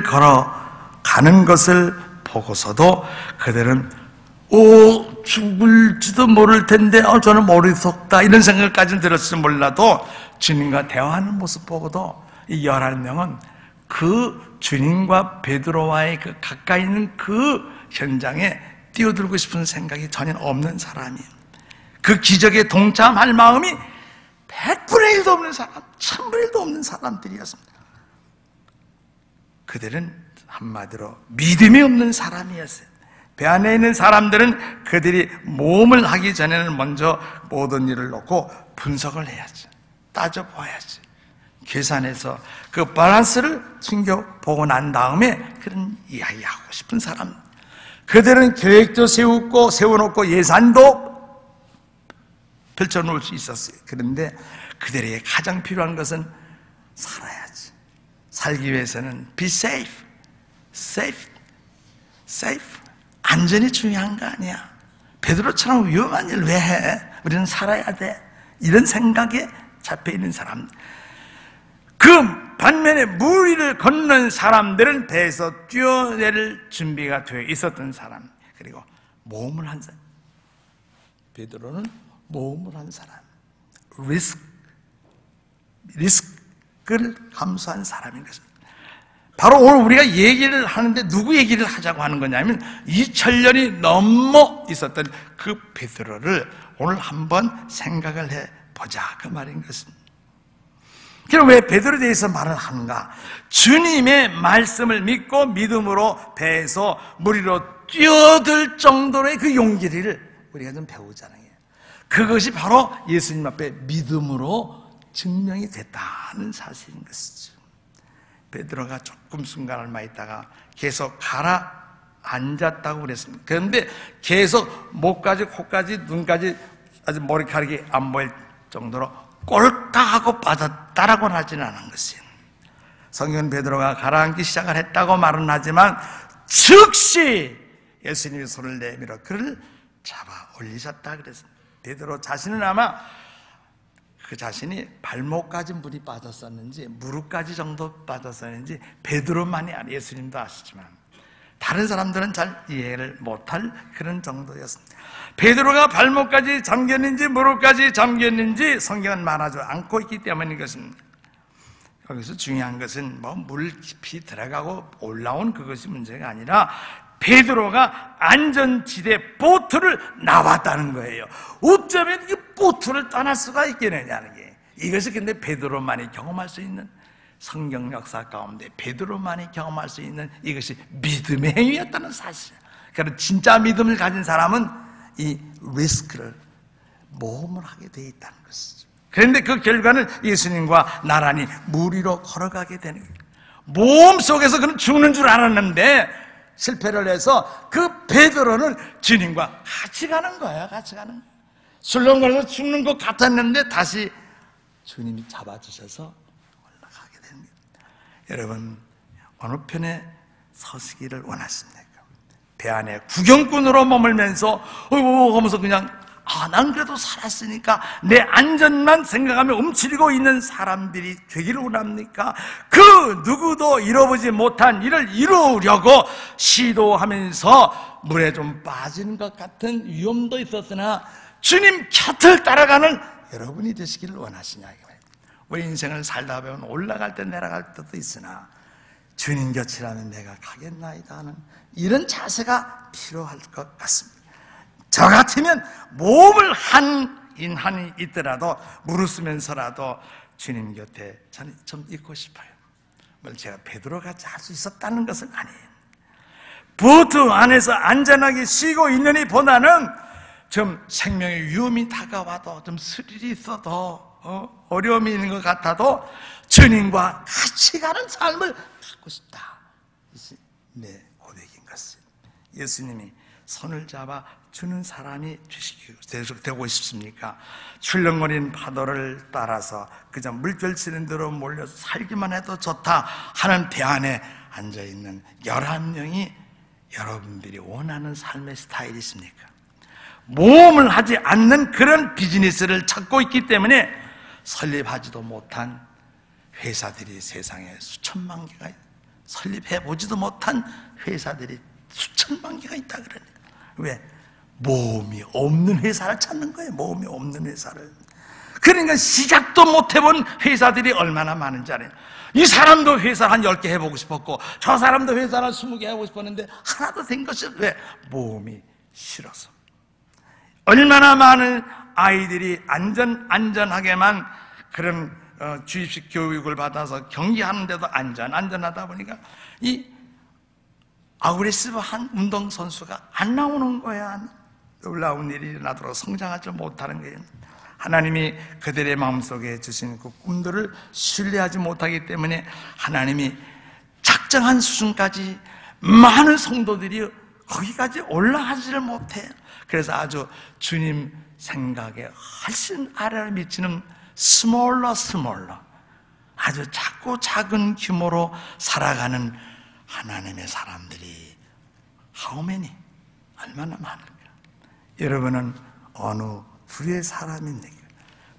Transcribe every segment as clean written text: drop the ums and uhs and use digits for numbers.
걸어가는 것을 보고서도 그들은 죽을지도 모를 텐데 저는 머리속다 이런 생각까지는 들었을지 몰라도 주님과 대화하는 모습 보고도 이 11명은 그 주님과 베드로와의 그 가까이 있는 그 현장에 뛰어들고 싶은 생각이 전혀 없는 사람이에요. 그 기적에 동참할 마음이 100분의 1도 없는 사람, 1000분의 1도 없는 사람들이었습니다. 그들은 한마디로 믿음이 없는 사람이었어요. 배 안에 있는 사람들은 그들이 모험을 하기 전에는 먼저 모든 일을 놓고 분석을 해야지, 따져봐야지, 계산해서 그 밸런스를 챙겨보고 난 다음에 그런 이야기하고 싶은 사람. 그들은 계획도 세워놓고 예산도 펼쳐놓을 수 있었어요. 그런데 그들에게 가장 필요한 것은 살아야지. 살기 위해서는 be safe, safe, safe. 안전이 중요한 거 아니야. 베드로처럼 위험한 일 왜 해? 우리는 살아야 돼. 이런 생각에 잡혀있는 사람. 그 반면에 물 위를 걷는 사람들은 배에서 뛰어내릴 준비가 되어 있었던 사람. 그리고 모험을 한 사람. 베드로는 모험을 한 사람. 리스크를 감수한 사람인 것입니다. 바로 오늘 우리가 얘기를 하는데 누구 얘기를 하자고 하는 거냐면 2000년이 넘어 있었던 그 베드로를 오늘 한번 생각을 해보자 그 말인 것입니다. 그럼 왜 베드로에 대해서 말을 하는가? 주님의 말씀을 믿고 믿음으로 배에서 물 위로 뛰어들 정도의 그 용기를 우리가 좀 배우잖아요. 그것이 바로 예수님 앞에 믿음으로 증명이 됐다는 사실인 것이죠. 베드로가 조금 순간 얼마 있다가 계속 가라앉았다고 그랬습니다. 그런데 계속 목까지 코까지 눈까지 아주 머리카락이 안 보일 정도로 꼴깍하고 빠졌다라고는 하지는 않은 것이에요. 성경은 베드로가 가라앉기 시작을 했다고 말은 하지만 즉시 예수님이 손을 내밀어 그를 잡아 올리셨다 그랬습니다. 베드로 자신은 아마 그 자신이 발목까지 물이 빠졌었는지 무릎까지 정도 빠졌었는지 베드로만이 아니, 예수님도 아시지만 다른 사람들은 잘 이해를 못할 그런 정도였습니다. 베드로가 발목까지 잠겼는지 무릎까지 잠겼는지 성경은 말하지 않고 있기 때문인 것입니다. 여기서 중요한 것은 물 깊이 들어가고 올라온 그것이 문제가 아니라 베드로가 안전지대 보트를 나왔다는 거예요. 어쩌면 이 보트를 떠날 수가 있겠느냐는 게, 이것이 근데 베드로만이 경험할 수 있는 성경 역사 가운데 베드로만이 경험할 수 있는 이것이 믿음의 행위였다는 사실. 그러니까 진짜 믿음을 가진 사람은 이 리스크를 모험을 하게 돼 있다는 것이죠. 그런데 그 결과는 예수님과 나란히 물 위로 걸어가게 되는 거예요. 모험 속에서 그는 죽는 줄 알았는데 실패를 해서 그 베드로는 주님과 같이 가는 거야. 같이 가는 거야. 술렁거려서 죽는 것 같았는데 다시 주님이 잡아주셔서 올라가게 됩니다. 여러분, 어느 편에 서시기를 원하십니까? 배 안에 구경꾼으로 머물면서 하면서 그냥 난 그래도 살았으니까 내 안전만 생각하며 움츠리고 있는 사람들이 되기를 원합니까? 그 누구도 이뤄보지 못한 일을 이루려고 시도하면서 물에 좀 빠지는 것 같은 위험도 있었으나 주님 곁을 따라가는 여러분이 되시기를 원하시냐? 우리 인생을 살다 보면 올라갈 때 내려갈 때도 있으나 주님 곁이라면 내가 가겠나이다 하는 이런 자세가 필요할 것 같습니다. 저 같으면 모험을 한이 있더라도 무르쓰면서라도 주님 곁에 저는 좀 있고 싶어요. 제가 베드로같이 할 수 있었다는 것은 아니에요. 보트 안에서 안전하게 쉬고 있느니 보다는 좀 생명의 위험이 다가와도 좀 스릴이 있어도 어려움이 있는 것 같아도 주님과 같이 가는 삶을 갖고 싶다. 이것이 내 고백인 것입니다. 예수님이 손을 잡아 주는 사람이 되고 싶습니까? 출렁거리는 파도를 따라서 그저 물결 치는 대로 몰려서 살기만 해도 좋다 하는 배 안에 앉아있는 11명이 여러분들이 원하는 삶의 스타일이십니까? 모험을 하지 않는 그런 비즈니스를 찾고 있기 때문에 설립하지도 못한 회사들이 세상에 수천만 개가 설립해보지도 못한 회사들이 수천만 개가 있다 그러네. 왜? 모험이 없는 회사를 찾는 거예요. 모험이 없는 회사를. 그러니까 시작도 못 해본 회사들이 얼마나 많은지 알아요. 이 사람도 회사를 한 10개 해보고 싶었고 저 사람도 회사를 한 20개 하고 싶었는데 하나도 된 것이 왜? 모험이 싫어서. 얼마나 많은 아이들이 안전하게만 그런 주입식 교육을 받아서 경기하는데도 안전하다 보니까 이 아그레시브한 운동선수가 안 나오는 거야. 놀라운 일이 일어나도록 성장하지 못하는 거예요. 하나님이 그들의 마음속에 주신 그 꿈들을 신뢰하지 못하기 때문에 하나님이 작정한 수준까지 많은 성도들이 거기까지 올라가지를 못해. 그래서 아주 주님 생각에 훨씬 아래로 미치는 스몰러 아주 작고 작은 규모로 살아가는 하나님의 사람들이 how many? 얼마나 많을까? 여러분은 어느 부류의 사람입니까?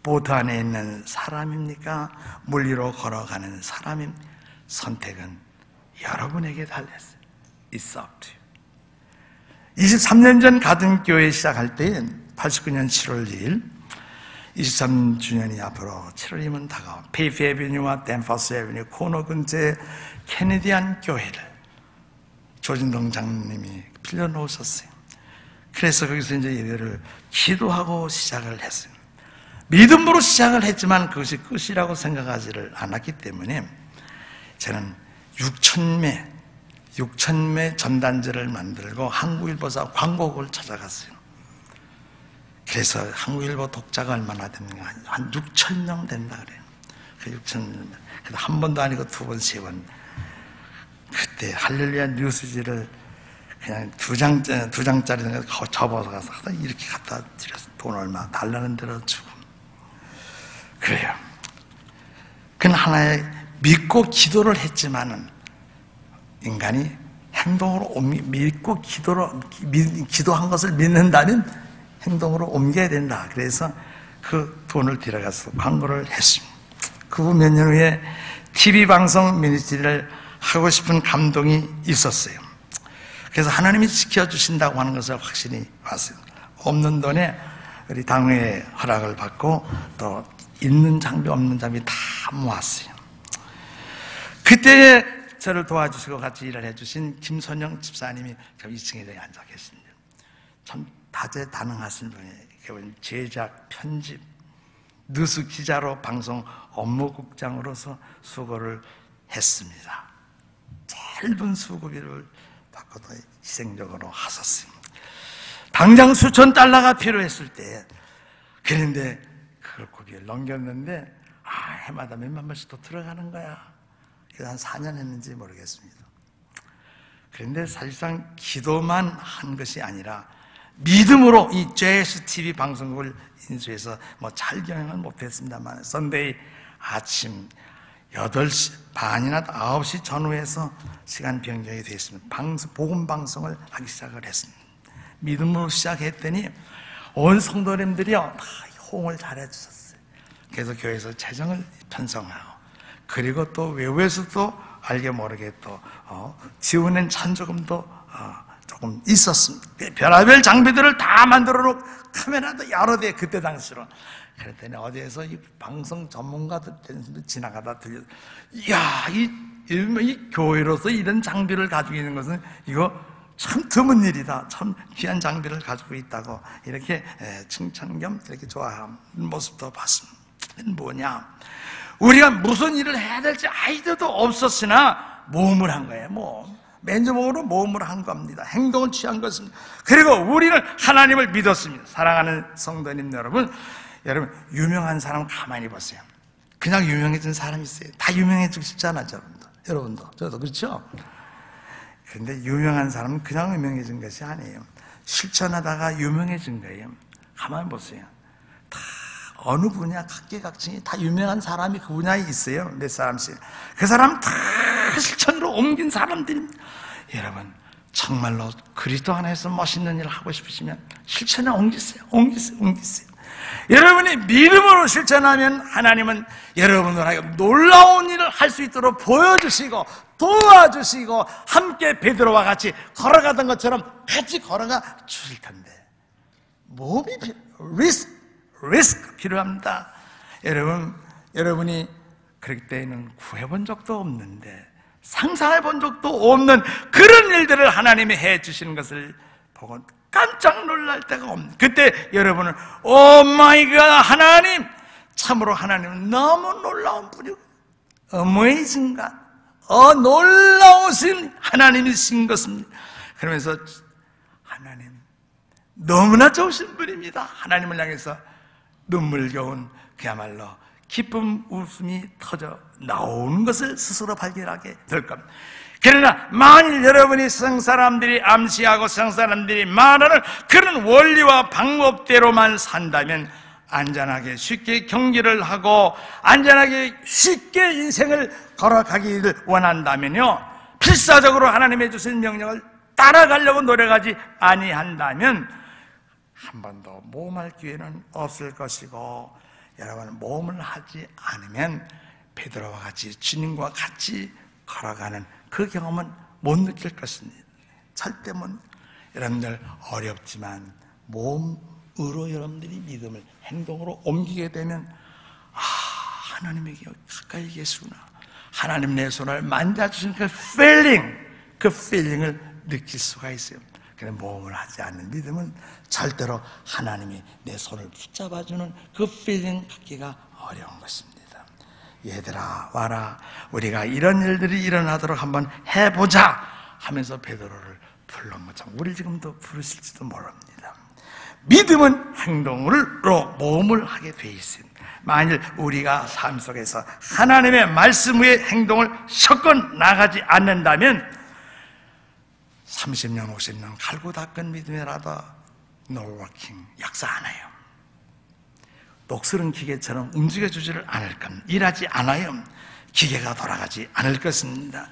보트 안에 있는 사람입니까? 물 위로 걸어가는 사람입니까? 선택은 여러분에게 달렸어요. It's up to you. 23년 전 가든교회 시작할 때 89년 7월 2일 23주년이 앞으로 7월이면 다가온 페이프 애비뉴와 댄퍼스 애비뉴 코너 근처에 케네디안 교회를 조진동 장로님이 빌려놓으셨어요. 그래서 거기서 이제 예배를 기도하고 시작을 했어요. 믿음으로 시작을 했지만 그것이 끝이라고 생각하지를 않았기 때문에 저는 6,000매 전단지를 만들고 한국일보사 광고국을 찾아갔어요. 그래서 한국일보 독자가 얼마나 됐는가? 한 6,000명 된다 그래요. 그 6,000명. 그래서 한 번도 아니고 두 번, 세 번. 그때 할렐루야 뉴스지를 그냥 두 장짜리 접어서 가서 이렇게 갖다 드려서 돈 얼마 달라는 대로 주고. 그래요. 그건 하나의 믿고 기도를 했지만은 인간이 행동으로 믿고 기도한 것을 믿는다면 행동으로 옮겨야 된다. 그래서 그 돈을 들여가서 광고를 했습니다. 그 후 몇 년 후에 TV 방송 미니스트리를 하고 싶은 감동이 있었어요. 그래서 하나님이 지켜주신다고 하는 것을 확신이 왔어요. 없는 돈에 우리 당회의 허락을 받고 또 있는 장비 없는 장비 다 모았어요. 그때 저를 도와주시고 같이 일을 해주신 김선영 집사님이 저 2층에 앉아 계십니다. 참 다재다능하신 분이 제작, 편집, 뉴스 기자로 방송 업무국장으로서 수고를 했습니다. 짧은 수고비를 받고도 희생적으로 하셨어요. 당장 수천 달러가 필요했을 때 그런데 그걸 고비를 넘겼는데 해마다 몇만 번씩 더 들어가는 거야. 그래서 한 4년 했는지 모르겠습니다. 그런데 사실상 기도만 한 것이 아니라 믿음으로 이 JS TV 방송국을 인수해서 잘 경영은 못했습니다만 선데이 아침 8시 반이나 9시 전후에서 시간 변경이 되었습니다. 복음 방송을 하기 시작을 했습니다. 믿음으로 시작했더니 온 성도님들이요 다 호응을 잘해 주셨어요. 그래서 교회에서 재정을 편성하고 그리고 또 외부에서도 알게 모르게 또 지원한 찬조금도 조금 있었습니다. 별의별 장비들을 다 만들어 놓고 카메라도 여러 대 그때 당시로. 그랬더니 어디에서 이 방송 전문가들 지나가다 들려, 이야, 이 교회로서 이런 장비를 가지고 있는 것은 이거 참 드문 일이다. 참 귀한 장비를 가지고 있다고 이렇게 칭찬 겸 이렇게 좋아하는 모습도 봤습니다. 이건 뭐냐? 우리가 무슨 일을 해야 될지 아이디어도 없었으나 모험을 한 거예요. 맨주먹으로 모험을 한 겁니다. 행동을 취한 것입니다. 그리고 우리는 하나님을 믿었습니다. 사랑하는 성도님 여러분, 유명한 사람 가만히 보세요. 그냥 유명해진 사람이 있어요. 다 유명해지고 싶지 않아요, 여러분도. 저도 그렇죠? 그런데 유명한 사람은 그냥 유명해진 것이 아니에요. 실천하다가 유명해진 거예요. 가만히 보세요. 다 어느 분야 각계각층이 다 유명한 사람이 그 분야에 있어요. 몇 사람씩. 그 사람 다 실천으로 옮긴 사람들입니다. 여러분, 정말로 그리스도 안에서 멋있는 일을 하고 싶으시면 실천에 옮기세요. 여러분이 믿음으로 실천하면 하나님은 여러분을 하여 놀라운 일을 할 수 있도록 보여주시고 도와주시고 함께 베드로와 같이 걸어가던 것처럼 같이 걸어가 주실 텐데 몸이 리스크 필요합니다. 여러분이 그럴 때에는 구해본 적도 없는데 상상해본 적도 없는 그런 일들을 하나님이 해주시는 것을 보고 깜짝 놀랄 때가 없는, 그때 여러분은 오 마이 갓, 하나님, 참으로 하나님은 너무 놀라운 분이고 Amazing God, 놀라우신 하나님이신 것입니다. 그러면서 하나님 너무나 좋으신 분입니다. 하나님을 향해서 눈물겨운 그야말로 기쁨 웃음이 터져 나오는 것을 스스로 발견하게 될 겁니다. 그러나 만일 여러분이 성사람들이 암시하고 성사람들이 말하는 그런 원리와 방법대로만 산다면, 안전하게 쉽게 경기를 하고 안전하게 쉽게 인생을 걸어가기를 원한다면요, 필사적으로 하나님의 주신 명령을 따라가려고 노력하지 아니한다면 한 번도 모험할 기회는 없을 것이고, 여러분 모험을 하지 않으면 베드로와 같이 주님과 같이 걸어가는 그 경험은 못 느낄 것입니다. 절대 못. 여러분들 어렵지만 모험으로 여러분들이 믿음을 행동으로 옮기게 되면 하나님에게 가까이 계시구나, 하나님 내 손을 만져주신 그 feeling을 느낄 수가 있어요. 그래, 모험을 하지 않는 믿음은 절대로 하나님이 내 손을 붙잡아주는 그 feeling 갖기가 어려운 것입니다. 얘들아 와라, 우리가 이런 일들이 일어나도록 한번 해보자 하면서 베드로를 불러온 것처럼 우리 지금도 부르실지도 모릅니다. 믿음은 행동으로 모험을 하게 돼 있습니다. 만일 우리가 삶 속에서 하나님의 말씀 위에 행동을 섞어 나가지 않는다면 30년 50년 갈고 닦은 믿음이라도 no working, 역사 안 해요. 녹슬은 기계처럼 움직여주지를 않을 겁니다. 일하지 않아요. 기계가 돌아가지 않을 것입니다.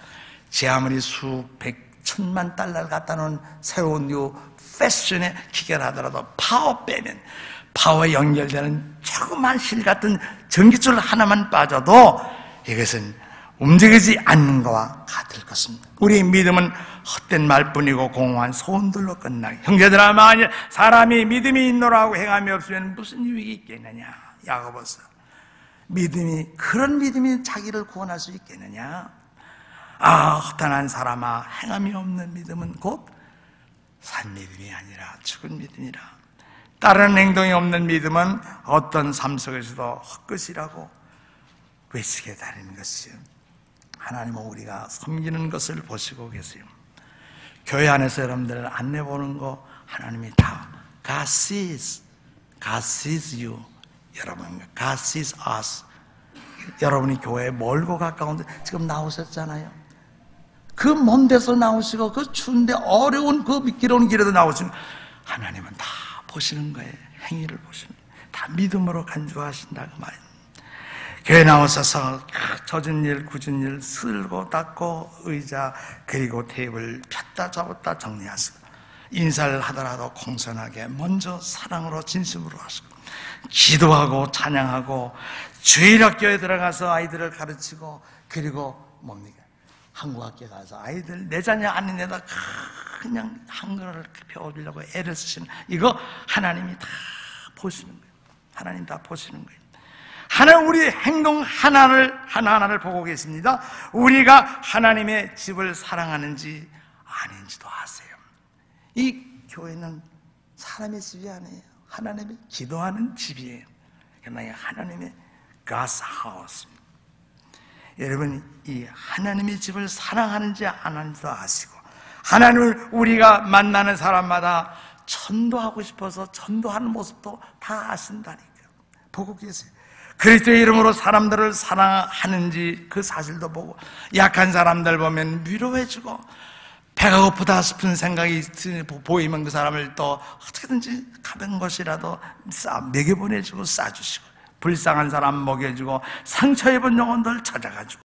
제 아무리 수백 천만 달러를 갖다 놓은 새로운 요 패션의 기계를 하더라도 파워 빼면, 파워에 연결되는 조그만 실 같은 전기줄 하나만 빠져도 이것은 움직이지 않는 것과 같을 것입니다. 우리의 믿음은 헛된 말뿐이고 공허한 소원들로 끝나게. 형제들아, 만일 사람이 믿음이 있노라고 행함이 없으면 무슨 유익이 있겠느냐. 야고보서. 그런 믿음이 자기를 구원할 수 있겠느냐. 허탄한 사람아, 행함이 없는 믿음은 곧 산 믿음이 아니라 죽은 믿음이라. 다른 행동이 없는 믿음은 어떤 삶 속에서도 헛것이라고 외치게 다니는 것이요, 하나님은 우리가 섬기는 것을 보시고 계세요. 교회 안에서 여러분들을 안내보는 거 하나님이 다 God sees you. 여러분, God sees us. 여러분이 교회에 멀고 가까운데 지금 나오셨잖아요. 그 먼 데서 나오시고 그 추운데 어려운 그 미끄러운 길에도 나오시고, 하나님은 다 보시는 거예요. 행위를 보시는 거예요. 다 믿음으로 간주하신다고 말입니다. 교회 나오셔서 젖은 일, 굳은 일, 쓸고 닦고 의자 그리고 테이블 폈다 접었다 정리하시고, 인사를 하더라도 공손하게 먼저 사랑으로 진심으로 하시고, 기도하고 찬양하고, 주일학교에 들어가서 아이들을 가르치고, 그리고 뭡니까? 한국학교에 가서 아이들 내 자녀 아닌 데다 그냥 한글을 배워주려고 애를 쓰시는, 이거 하나님이 다 보시는 거예요. 하나님 다 보시는 거예요. 하나님 우리의 행동 하나하나를 보고 계십니다. 우리가 하나님의 집을 사랑하는지 아닌지도 아세요. 이 교회는 사람의 집이 아니에요. 하나님의 기도하는 집이에요. 그러나 하나님의 God's house입니다. 여러분, 이 하나님의 집을 사랑하는지 안 하는지도 아시고, 하나님을 우리가 만나는 사람마다 전도하고 싶어서 전도하는 모습도 다 아신다니까요. 보고 계세요. 그리스도의 이름으로 사람들을 사랑하는지 그 사실도 보고, 약한 사람들 보면 위로해주고, 배가 고프다 싶은 생각이 보이면 그 사람을 또 어떻게든지 가벼운 것이라도 먹여보내주고 싸주시고, 불쌍한 사람 먹여주고, 상처 입은 영혼들 찾아가지고,